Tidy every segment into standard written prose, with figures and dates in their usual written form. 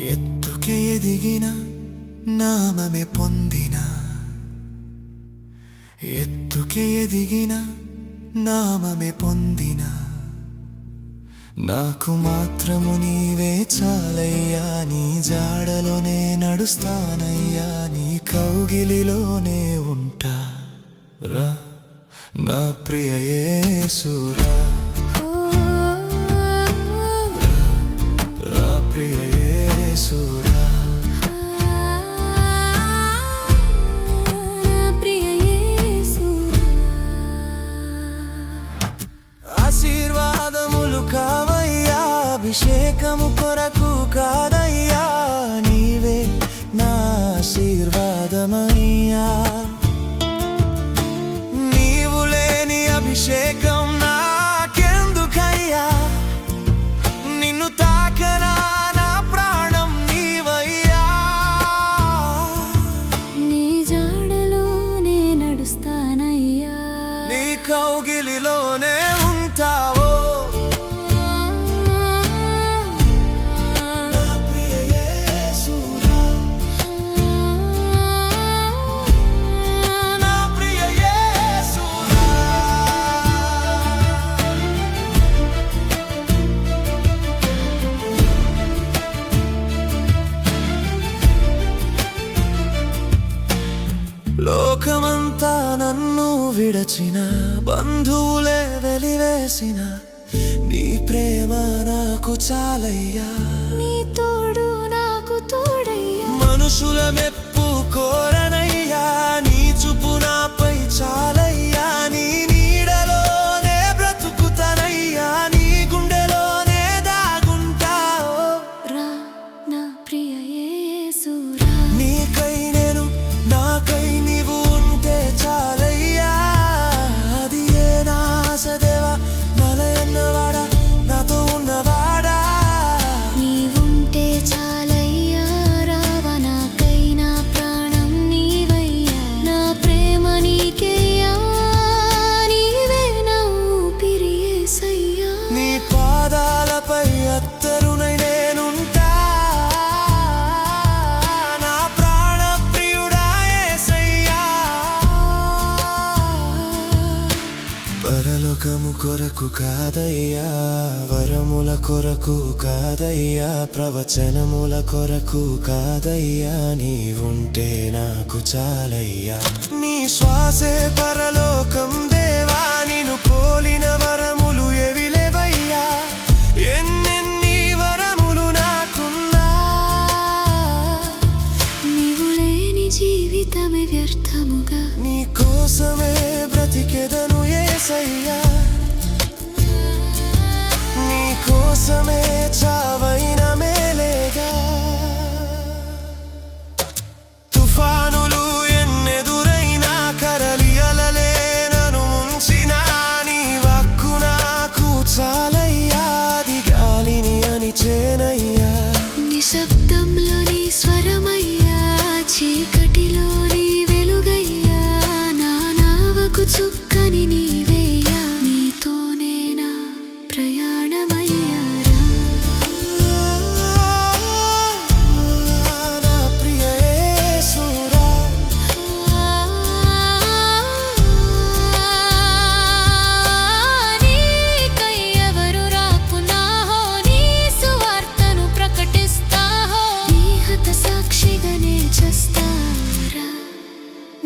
ఎత్తుకే ఎదిగిన నామమే పొందిన ఎత్తుకే ఎదిగిన నామమే పొందిన నాకు మాత్రము నీవే చాలయ్యా నీ జాడలోనే నడుస్తానయ్యా నీ కౌగిలిలోనే ఉంటా రా నా ప్రియ యేసురా రా ప్రియ యేసురా ఆశీర్వాదములు కావయ్యా అభిషేకము కొరకు కాదయ్యా నీవే నా ఆశీర్వాదమయ్యా నీవు లేని అభిషేకం నాకెందుకయ్యా నిన్ను తాకనా నా ప్రాణం నీవయ్యా నీ జాడలోనే నడుస్తానయ్యా నీ కౌగిలిలోనే ఉంటావో లోకమంతా నన్ను విడచిన బంధువులే వెలివేసిన నీ ప్రేమ నాకు చాలయ్యా నీ తోడు నాకు తోడయ్యా మనుషుల మెప్పు కోరనయ్యా నీ చూపు నాపై చాలయ్యా నీ నీడలోనే బ్రతుకుతానయ్యా నీ గుండెలోనే దాగుంటావు రా నా ప్రియ యేసురా నీకై నేను నాకై నీవు ఉంటే చాలయ్యా అది ఏ నా ఆశదేవా నలయన్నవాడా నాతో ఉన్నవాడా నీవుంటే చాలయ్యా రావా నాకై నా ప్రాణం నీవయ్యా నా ప్రేమ నీకేయ్యా నీవే నా ఊపిరి యేసయ్యా నీ పాదాలపై అత్తరునై నేనుంటా నా ప్రాణ ప్రియుడా యేసయ్యా పరలోకము కొరకు కాదయ్యా వరముల కొరకు కాదయ్యా ప్రవచనముల కొరకు కాదయ్యా నీవుంటే నాకు చాలయ్యా నీ శ్వాసే పరలోకం దేవా నిన్ను పోలిన వరములు ఏవి లేవయ్యా ఎన్నెన్ని వరములు నాకున్నా నీవు లేని జీవితమే వ్యర్థముగా నీ కోసమే బ్రతికెదను యేసయ్యా నీ కోసమే చావైన మేలేగా తుఫానులు ఎన్నెదురైనా కరలి అలలే నన్ను ముంచినా నీ వాక్కు నాకు చాలయ్యా అది గాలిని అణిచేనయ్యా నిశ్శబ్దంలో నీ స్వరమయ్యా చీకటిలో నీ వెలుగయ్యా నా నావకు చుక్కని నీవేయ్యా నీతోనే నా ప్రయాణమయ్యా నా ప్రియ యేసురా నీకై ఎవరు రాకున్నాహో నీ సువార్తను ప్రకటిస్తాహో నీ హత సాక్షిగానే చేస్తారా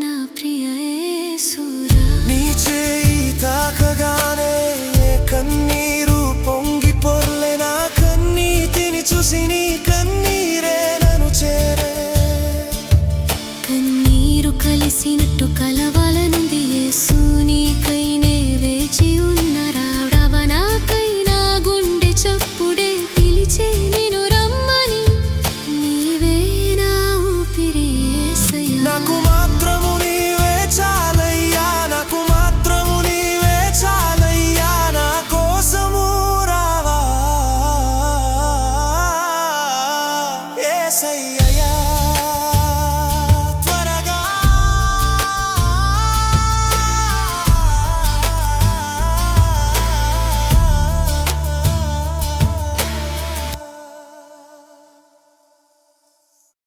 నా ప్రియ యేసురా నీ చేయి తాకగానే కన్నీరు పొంగి పొర్లే నా కన్నీటిని చూసి నీ కన్నీరే నన్ను చేరే కన్నీరు కలిసినట్టు కలవాలనుంది యేసు నీకై నే వేచి ఉన్న రావడవ నాకై నా గుండె చప్పుడే పిలిచే నిన్ను రమ్మని నీవే నా ఊపిరి యేసయ్యా నాకు మాత్రము నీవే చాలయ్యా నాకు మాత్రము నీవే చాలయ్యా నా కోసము రావా యేసయ్యా